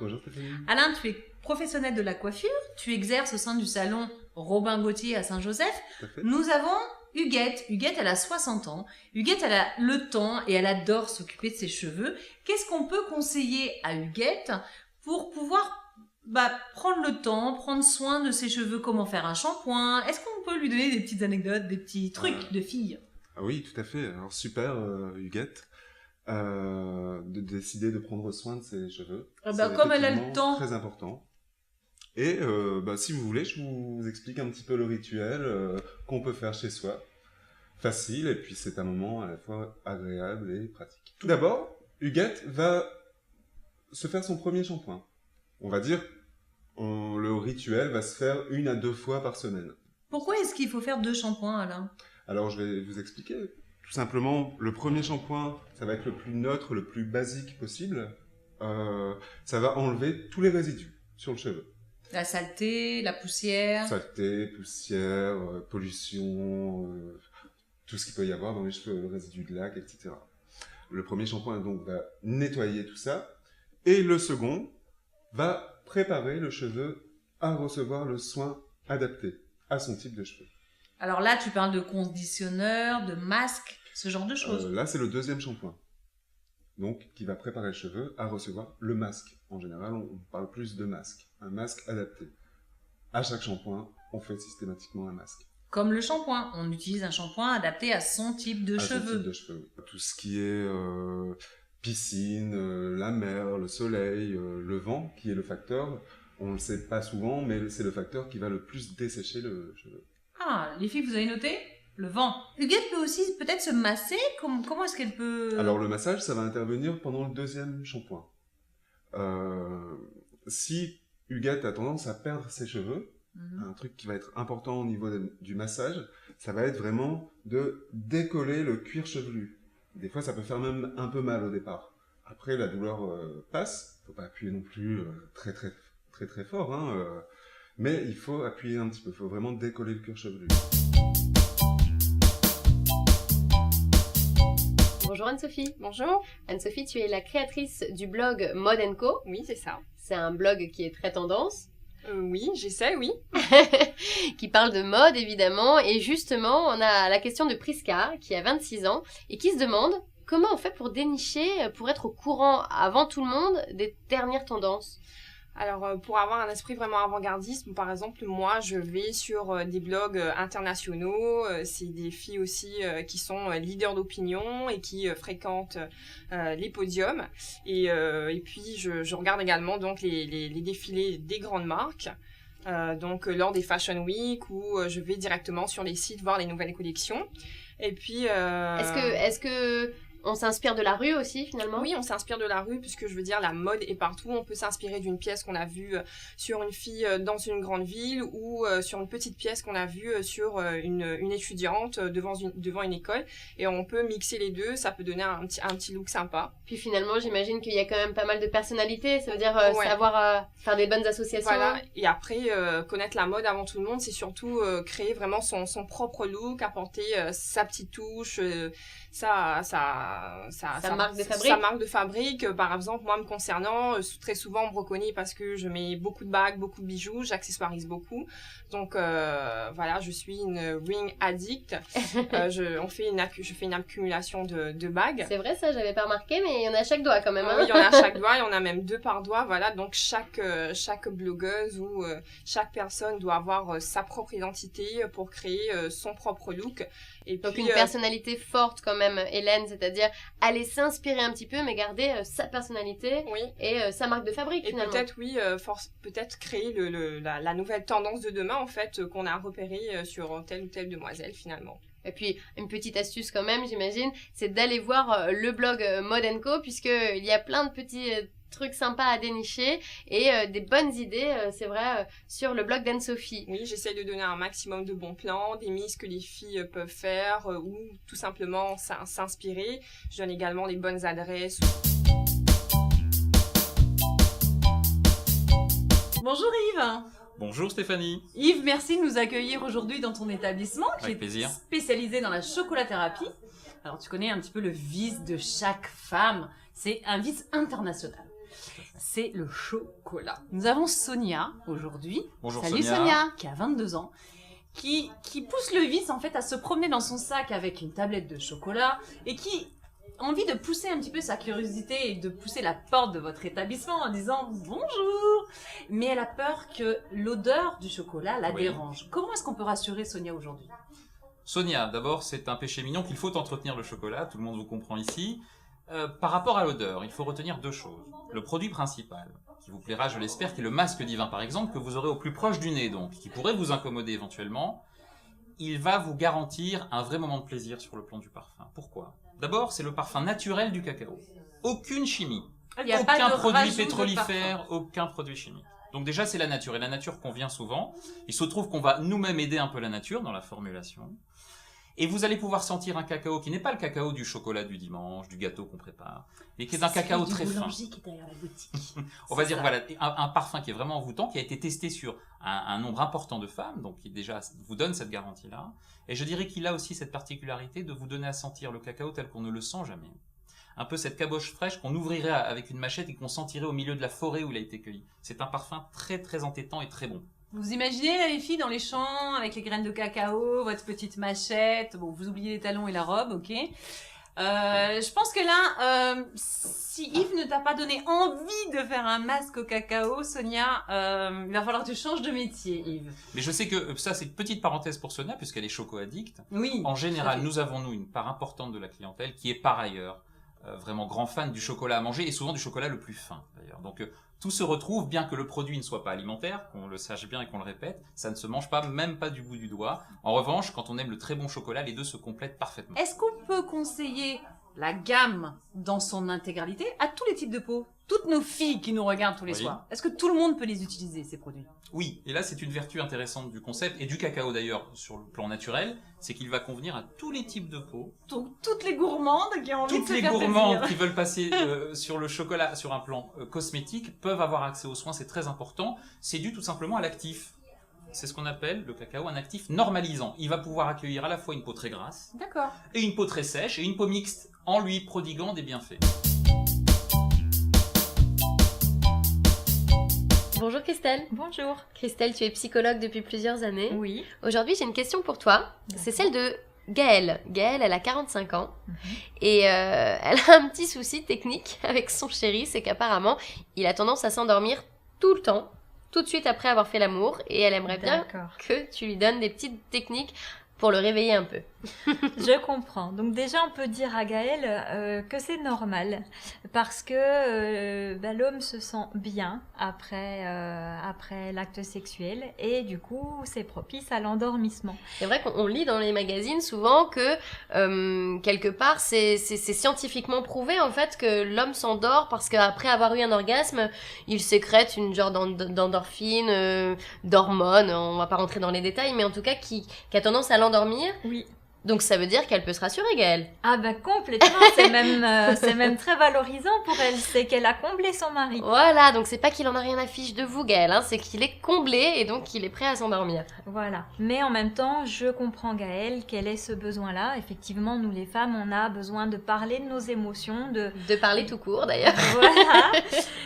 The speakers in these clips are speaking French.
Bonjour Stéphanie. Alain, tu es professionnel de la coiffure, tu exerces au sein du salon Robin Gauthier à Saint-Joseph. Tout à fait. Nous avons Huguette. Huguette, elle a 60 ans. Huguette, elle a le temps et elle adore s'occuper de ses cheveux. Qu'est-ce qu'on peut conseiller à Huguette pour pouvoir prendre le temps, prendre soin de ses cheveux? Comment faire un shampoing? Est-ce qu'on peut lui donner des petites anecdotes, des petits trucs de fille? Ah oui, tout à fait. Alors super, Huguette, de décider de prendre soin de ses cheveux. C'est Comme elle a le effectivement temps. très important. Et si vous voulez, je vous explique un petit peu le rituel qu'on peut faire chez soi. Facile, et puis c'est un moment à la fois agréable et pratique. Tout d'abord, Huguette va se faire son premier shampoing. On va dire, le rituel va se faire 1 à 2 fois par semaine. Pourquoi est-ce qu'il faut faire 2 shampoings, Alain? Alors je vais vous expliquer. Tout simplement, le premier shampoing, ça va être le plus neutre, le plus basique possible. Ça va enlever tous les résidus sur le cheveu. La saleté, la poussière. Saleté, poussière, pollution, tout ce qu'il peut y avoir dans les cheveux, le résidu de laque, etc. Le premier shampoing donc va nettoyer tout ça. Et le second va préparer le cheveu à recevoir le soin adapté à son type de cheveux. Alors là, tu parles de conditionneur, de masque, ce genre de choses. Là, c'est le deuxième shampoing. Donc, qui va préparer le cheveu à recevoir le masque. En général, on parle plus de masque. Un masque adapté. À chaque shampoing, on fait systématiquement un masque. Comme le shampoing. On utilise un shampoing adapté à son type de À son cheveux. type de cheveux. Tout ce qui est piscine, la mer, le soleil, le vent, qui est le facteur. On ne le sait pas souvent, mais c'est le facteur qui va le plus dessécher le cheveu. Ah, les filles, vous avez noté? Le vent. Huguette peut aussi peut-être se masser. Comment est-ce qu'elle peut... Alors le massage, ça va intervenir pendant le deuxième shampoing. Si Huguette a tendance à perdre ses cheveux, un truc qui va être important au niveau du massage, ça va être vraiment de décoller le cuir chevelu. Des fois, ça peut faire même un peu mal au départ. Après, la douleur passe. Faut pas appuyer non plus très fort, hein, mais il faut appuyer un petit peu. Il faut vraiment décoller le cuir chevelu. Bonjour Anne-Sophie. Bonjour. Anne-Sophie, tu es la créatrice du blog Mode & Co. Oui, c'est ça. C'est un blog qui est très tendance. Oui, j'essaie, oui. Qui parle de mode, évidemment. Et justement, on a la question de Prisca, qui a 26 ans, et qui se demande comment on fait pour dénicher, pour être au courant avant tout le monde des dernières tendances. Alors, pour avoir un esprit vraiment avant-gardiste, par exemple, moi, je vais sur des blogs internationaux. C'est des filles aussi qui sont leaders d'opinion et qui fréquentent les podiums. Et puis, je regarde également donc les défilés des grandes marques. Donc, lors des Fashion Week, où je vais directement sur les sites voir les nouvelles collections. Et puis... Est-ce que on s'inspire de la rue aussi, finalement? Oui, on s'inspire de la rue, puisque je veux dire, la mode est partout. On peut s'inspirer d'une pièce qu'on a vue sur une fille dans une grande ville ou sur une petite pièce qu'on a vue sur une étudiante devant une école. Et on peut mixer les deux, ça peut donner un petit look sympa. Puis finalement, j'imagine qu'il y a quand même pas mal de personnalités. Ça veut dire Ouais. savoir faire des bonnes associations. Voilà, et après, connaître la mode avant tout le monde, c'est surtout créer vraiment son propre look, apporter sa petite touche, sa marque de fabrique. Sa marque de fabrique. Par exemple, moi, me concernant, très souvent, on me reconnaît parce que je mets beaucoup de bagues, beaucoup de bijoux, j'accessoirise beaucoup. Donc, voilà, je suis une ring addict. Je fais une accumulation de bagues. C'est vrai, ça, j'avais pas remarqué, mais il y en a à chaque doigt quand même. Hein. Oui, il y en a à chaque doigt, il y en a même 2 par doigt, voilà. Donc, chaque blogueuse ou chaque personne doit avoir sa propre identité pour créer son propre look. Et Donc puis, une personnalité forte quand même, Hélène, c'est-à-dire aller s'inspirer un petit peu, mais garder sa personnalité oui. et sa marque de fabrique Et finalement. peut-être, oui, peut-être créer la nouvelle tendance de demain, en fait, qu'on a repérée sur telle ou telle demoiselle, finalement. Et puis, une petite astuce quand même, j'imagine, c'est d'aller voir le blog Mode & Co, puisqu'il y a plein de petits trucs sympas à dénicher et des bonnes idées, c'est vrai, sur le blog d'Anne-Sophie. Oui, j'essaie de donner un maximum de bons plans, des mix que les filles peuvent faire ou tout simplement s'inspirer. Je donne également les bonnes adresses. Bonjour Yves. Bonjour Stéphanie. Yves, merci de nous accueillir aujourd'hui dans ton établissement qui Avec est plaisir. spécialisé dans la chocolathérapie. Alors tu connais un petit peu le vice de chaque femme, c'est un vice international. c'est le chocolat. Nous avons Sonia aujourd'hui. Bonjour Salut Sonia. Sonia, qui a 22 ans, qui pousse le vice en fait à se promener dans son sac avec une tablette de chocolat et qui a envie de pousser un petit peu sa curiosité et de pousser la porte de votre établissement en disant bonjour. Mais elle a peur que l'odeur du chocolat la Oui. dérange. Comment est-ce qu'on peut rassurer Sonia aujourd'hui? Sonia, d'abord, c'est un péché mignon qu'il faut entretenir le chocolat, tout le monde vous comprend ici. Par rapport à l'odeur, il faut retenir 2 choses. Le produit principal, qui vous plaira, je l'espère, qui est le masque divin par exemple, que vous aurez au plus proche du nez donc, qui pourrait vous incommoder éventuellement, il va vous garantir un vrai moment de plaisir sur le plan du parfum. Pourquoi? D'abord, c'est le parfum naturel du cacao. Aucune chimie, Il n'y a pas aucun de produit rajout de pétrolifère, aucun produit chimique. Donc déjà, c'est la nature, et la nature convient souvent. Il se trouve qu'on va nous-mêmes aider un peu la nature dans la formulation. Et vous allez pouvoir sentir un cacao qui n'est pas le cacao du chocolat du dimanche, du gâteau qu'on prépare, mais qui est un cacao très fin. boulanger qui est derrière la boutique. On va C'est dire, ça. voilà, un parfum qui est vraiment envoûtant, qui a été testé sur un nombre important de femmes, donc qui déjà vous donne cette garantie-là. Et je dirais qu'il a aussi cette particularité de vous donner à sentir le cacao tel qu'on ne le sent jamais. Un peu cette caboche fraîche qu'on ouvrirait avec une machette et qu'on sentirait au milieu de la forêt où il a été cueilli. C'est un parfum très très entêtant et très bon. Vous imaginez les filles dans les champs avec les graines de cacao, votre petite machette, bon vous oubliez les talons et la robe, ok. Je pense que là, si Yves ne t'a pas donné envie de faire un masque au cacao, Sonia, il va falloir que tu changes de métier, Yves. Mais je sais que ça c'est une petite parenthèse pour Sonia puisqu'elle est choco-addicte. Oui. En général, tout à fait. nous avons une part importante de la clientèle qui est par ailleurs vraiment grand fan du chocolat à manger et souvent du chocolat le plus fin d'ailleurs. Donc tout se retrouve, bien que le produit ne soit pas alimentaire, qu'on le sache bien et qu'on le répète, ça ne se mange pas, même pas du bout du doigt. En revanche, quand on aime le très bon chocolat, les deux se complètent parfaitement. Est-ce qu'on peut conseiller la gamme dans son intégralité à tous les types de peau? Toutes nos filles qui nous regardent tous les Oui. soirs. Est-ce que tout le monde peut les utiliser, ces produits? Oui, et là c'est une vertu intéressante du concept, et du cacao d'ailleurs sur le plan naturel, c'est qu'il va convenir à tous les types de peau. Toutes les gourmandes qui ont envie Toutes de se les faire gourmandes plaisir. qui veulent passer sur le chocolat sur un plan cosmétique peuvent avoir accès aux soins, c'est très important. C'est dû tout simplement à l'actif. C'est ce qu'on appelle le cacao un actif normalisant. Il va pouvoir accueillir à la fois une peau très grasse D'accord. et une peau très sèche et une peau mixte en lui prodiguant des bienfaits. Bonjour Christelle. Bonjour. Christelle, tu es psychologue depuis plusieurs années. Oui. Aujourd'hui, j'ai une question pour toi. C'est celle de Gaëlle. Gaëlle, elle a 45 ans Mhm. et elle a un petit souci technique avec son chéri, c'est qu'apparemment, il a tendance à s'endormir tout le temps, tout de suite après avoir fait l'amour, et elle aimerait bien D'accord. que tu lui donnes des petites techniques pour le réveiller un peu. Je comprends. Donc déjà, on peut dire à Gaëlle que c'est normal parce que l'homme se sent bien après l'acte sexuel et du coup, c'est propice à l'endormissement. C'est vrai qu'on lit dans les magazines souvent que quelque part c'est scientifiquement prouvé en fait que l'homme s'endort parce qu'après avoir eu un orgasme, il sécrète une genre d'endorphine, d'hormones, on va pas rentrer dans les détails, mais en tout cas qui a tendance à l'endormir. Oui. Donc ça veut dire qu'elle peut se rassurer, Gaëlle. Ah bah complètement, c'est même très valorisant pour elle, c'est qu'elle a comblé son mari. Voilà, donc c'est pas qu'il en a rien à fiche de vous, Gaëlle, hein, c'est qu'il est comblé et donc il est prêt à s'endormir. Voilà. Mais en même temps, je comprends Gaëlle, quel est ce besoin-là. Effectivement, nous les femmes, on a besoin de parler de nos émotions, de parler tout court d'ailleurs. voilà,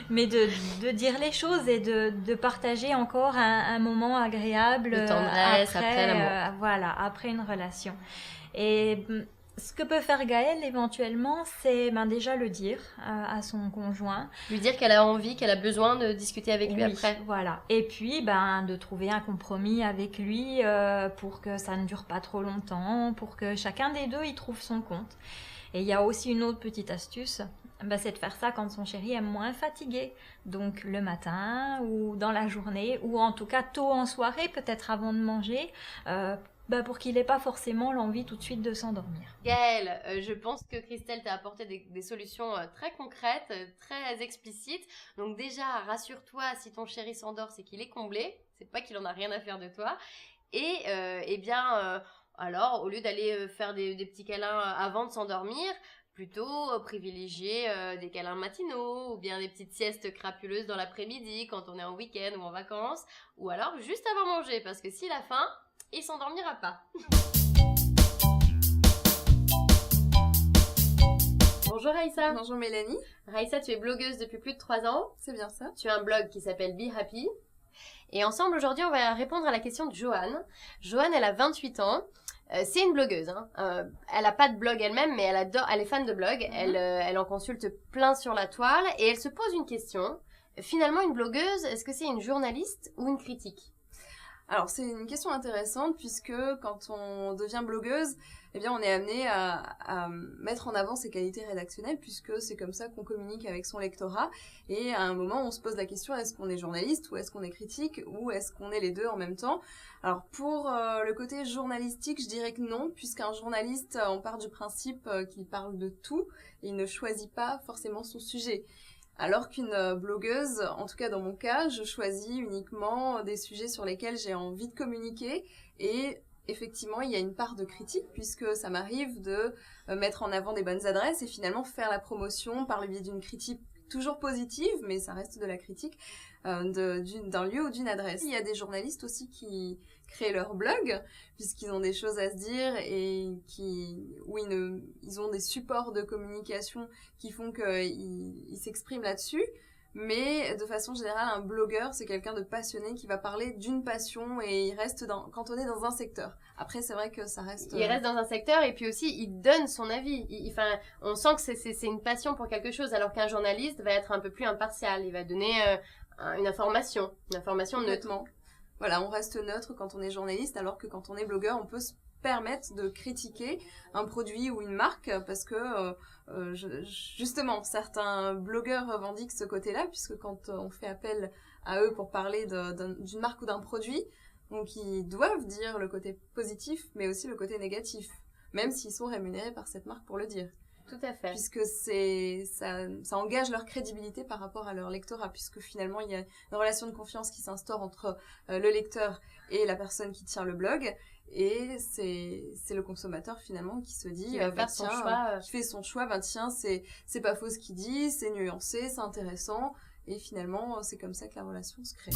mais de dire les choses et de partager encore un moment agréable De tendresse après l'amour. voilà, après une relation. Et ce que peut faire Gaëlle éventuellement, c'est déjà le dire à son conjoint. Lui dire qu'elle a envie, qu'elle a besoin de discuter avec lui Oui, après. voilà. Et puis, de trouver un compromis avec lui pour que ça ne dure pas trop longtemps, pour que chacun des deux y trouve son compte. Et il y a aussi une autre petite astuce, c'est de faire ça quand son chéri est moins fatigué. Donc le matin ou dans la journée, ou en tout cas tôt en soirée, peut-être avant de manger, pour qu'il n'ait pas forcément l'envie tout de suite de s'endormir. Gaëlle, je pense que Christelle t'a apporté des solutions très concrètes, très explicites. Donc déjà, rassure-toi, si ton chéri s'endort, c'est qu'il est comblé. C'est pas qu'il en a rien à faire de toi. Et alors, au lieu d'aller faire des petits câlins avant de s'endormir, plutôt privilégier des câlins matinaux ou bien des petites siestes crapuleuses dans l'après-midi quand on est en week-end ou en vacances. Ou alors juste avant manger, parce que s'il a faim, il s'endormira pas. Bonjour Raïssa. Bonjour Mélanie, Raïssa, tu es blogueuse depuis plus de 3 ans. c'est bien ça. Tu as un blog qui s'appelle Be Happy. Et ensemble, aujourd'hui, on va répondre à la question de Joanne. Joanne, elle a 28 ans. C'est une blogueuse. Elle n'a pas de blog elle-même, mais elle est fan de blog. Elle en consulte plein sur la toile. Et elle se pose une question. Finalement, une blogueuse, est-ce que c'est une journaliste ou une critique ? Alors c'est une question intéressante puisque quand on devient blogueuse, eh bien on est amené à mettre en avant ses qualités rédactionnelles puisque c'est comme ça qu'on communique avec son lectorat et à un moment on se pose la question est-ce qu'on est journaliste ou est-ce qu'on est critique ou est-ce qu'on est les deux en même temps ? Alors pour le côté journalistique, je dirais que non puisqu'un journaliste, on part du principe qu'il parle de tout et il ne choisit pas forcément son sujet. Alors qu'une blogueuse, en tout cas dans mon cas, je choisis uniquement des sujets sur lesquels j'ai envie de communiquer et effectivement il y a une part de critique puisque ça m'arrive de mettre en avant des bonnes adresses et finalement faire la promotion par le biais d'une critique toujours positive, mais ça reste de la critique d'un lieu ou d'une adresse. Il y a des journalistes aussi qui créent leur blog puisqu'ils ont des choses à se dire et où ils ont des supports de communication qui font qu'ils s'expriment là-dessus. Mais de façon générale, un blogueur, c'est quelqu'un de passionné qui va parler d'une passion et il reste cantonné dans un secteur. Après, c'est vrai que ça reste... Il reste dans un secteur et puis aussi, il donne son avis. On sent que c'est une passion pour quelque chose, alors qu'un journaliste va être un peu plus impartial. Il va donner une information neutre. Complètement. Voilà, on reste neutre quand on est journaliste, alors que quand on est blogueur, on peut se permettre de critiquer un produit ou une marque parce que justement certains blogueurs revendiquent ce côté-là puisque quand on fait appel à eux pour parler d'une marque ou d'un produit, donc ils doivent dire le côté positif mais aussi le côté négatif, même s'ils sont rémunérés par cette marque pour le dire. Tout à fait. Puisque ça engage leur crédibilité par rapport à leur lectorat, puisque finalement il y a une relation de confiance qui s'instaure entre le lecteur et la personne qui tient le blog, et c'est le consommateur finalement qui se dit qui va faire son choix. Qui fait son choix, tiens, c'est pas faux ce qu'il dit, c'est nuancé, c'est intéressant, et finalement c'est comme ça que la relation se crée.